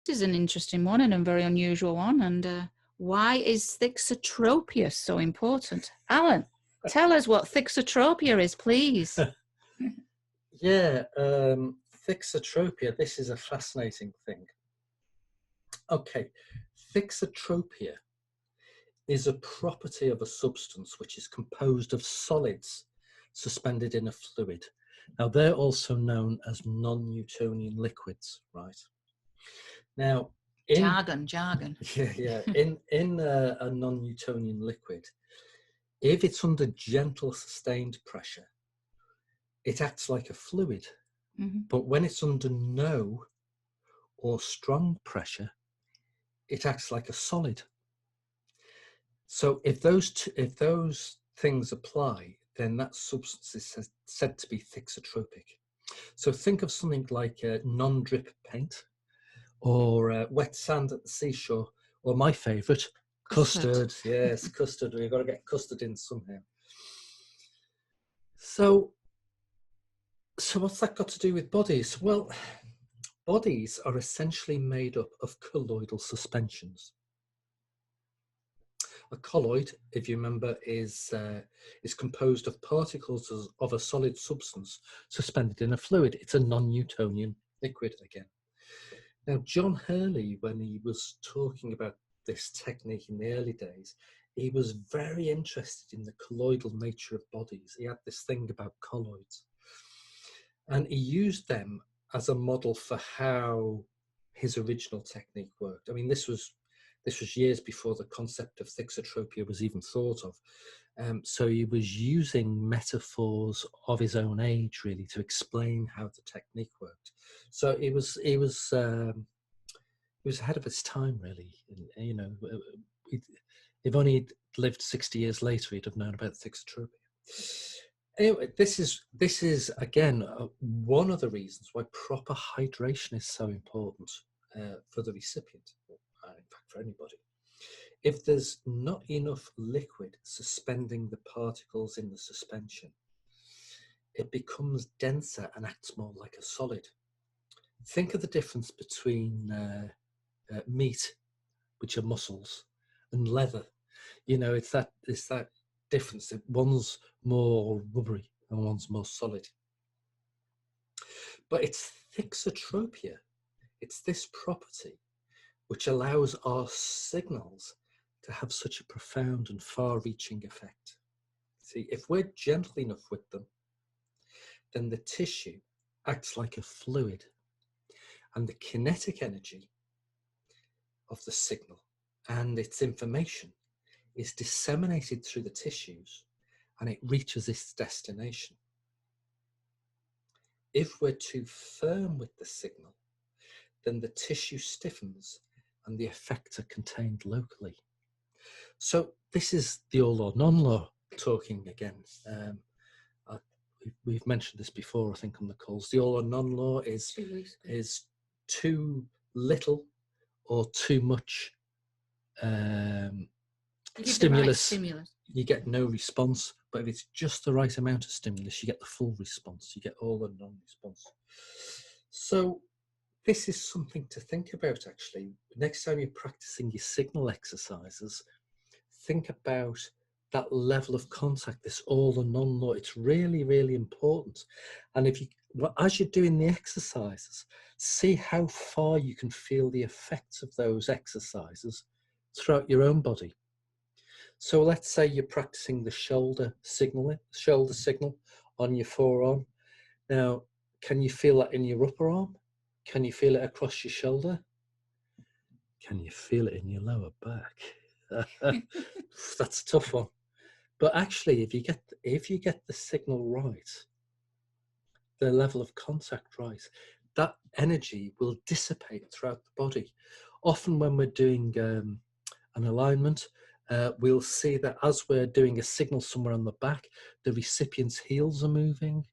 is an interesting one and a very unusual one. And why is Thixotropia so important? Alan, tell us what Thixotropia is, please. Yeah, Thixotropia, this is a fascinating thing. Okay, Thixotropia is a property of a substance which is composed of solids suspended in a fluid. Now, they're also known as non-Newtonian liquids, right? Now, Jargon. in a non-Newtonian liquid, if it's under gentle sustained pressure, it acts like a fluid. Mm-hmm. But when it's under no or strong pressure, it acts like a solid. So if those things apply, then that substance is said to be thixotropic. So think of something like non-drip paint, or wet sand at the seashore, or my favourite, custard. Yes, custard. We've got to get custard in somehow. So what's that got to do with bodies? Well, bodies are essentially made up of colloidal suspensions. A colloid, if you remember, is composed of particles of a solid substance suspended in a fluid. It's a non-Newtonian liquid again. Now, John Hurley, when he was talking about this technique in the early days, he was very interested in the colloidal nature of bodies. He had this thing about colloids. And he used them as a model for how his original technique worked. I mean, this was years before the concept of thixotropia was even thought of. So he was using metaphors of his own age, really, to explain how the technique worked. So he was ahead of his time, really. And, you know, if only he'd lived 60 years later, he'd have known about thixotropia. Anyway, this is again one of the reasons why proper hydration is so important for the recipient, in fact for anybody. If there's not enough liquid suspending the particles in the suspension, it becomes denser and acts more like a solid. Think of the difference between meat, which are muscles, and leather. You know, it's that difference. One's more rubbery and one's more solid. But it's thixotropia. It's this property which allows our signals to have such a profound and far-reaching effect. See, if we're gentle enough with them, then the tissue acts like a fluid, and the kinetic energy of the signal and its information is disseminated through the tissues, and it reaches its destination. If we're too firm with the signal, then the tissue stiffens and the effects are contained locally. So this is the all or none law talking again. We've mentioned this before, I think, on the calls. The all or none law is too little or too much stimulus, you get no response. But if it's just the right amount of stimulus, you get the full response. You get all or none response. So this is something to think about, actually. Next time you're practicing your signal exercises, think about that level of contact, this all or none law. It's really, really important. And as you're doing the exercises, see how far you can feel the effects of those exercises throughout your own body. So let's say you're practicing the shoulder signal on your forearm. Now, can you feel that in your upper arm? Can you feel it across your shoulder? Can you feel it in your lower back? That's a tough one. But actually, if you get the signal right, the level of contact right, that energy will dissipate throughout the body. Often when we're doing an alignment, we'll see that as we're doing a signal somewhere on the back, the recipient's heels are moving,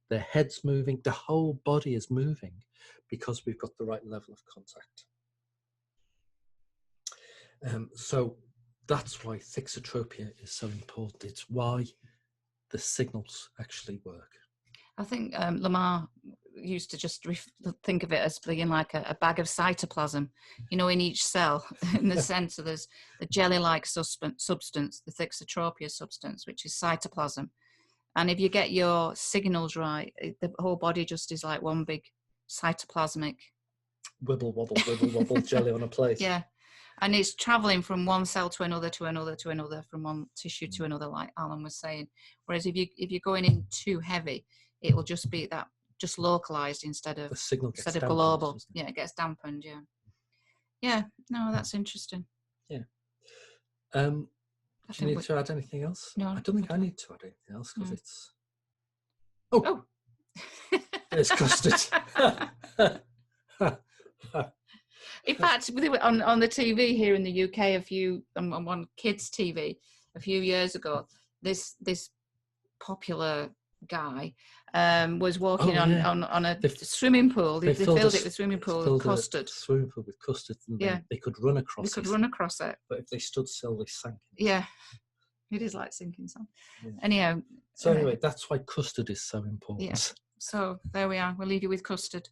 their head's moving, the whole body is moving because we've got the right level of contact. So that's why thixotropia is so important. It's why the signals actually work. I think Lamar used to just think of it as being like a bag of cytoplasm, you know, in each cell. In the centre, there's the jelly-like substance, the Thixotropia substance, which is cytoplasm. And if you get your signals right, the whole body just is like one big cytoplasmic wibble wobble jelly on a plate. Yeah, and it's traveling from one cell to another, from one tissue to another, like Alan was saying. Whereas if you're going in too heavy, it will just be that, just localized instead of the signal gets global. It? Yeah, it gets dampened. Yeah. No, that's interesting. Yeah. Do you need to add anything else? No, I don't think I need to add anything else because it's. Oh. It's custard. In fact, on the TV here in the UK, on kids' TV a few years ago, this popular guy was walking on a swimming pool. They filled it with swimming pool with custard. Swimming pool with custard, and they could run across it. They could run across it. But if they stood still, they sank. Yeah, it is like sinking sand. Yeah. Anyhow. So anyway, that's why custard is so important. Yeah. So there we are. We'll leave you with custard.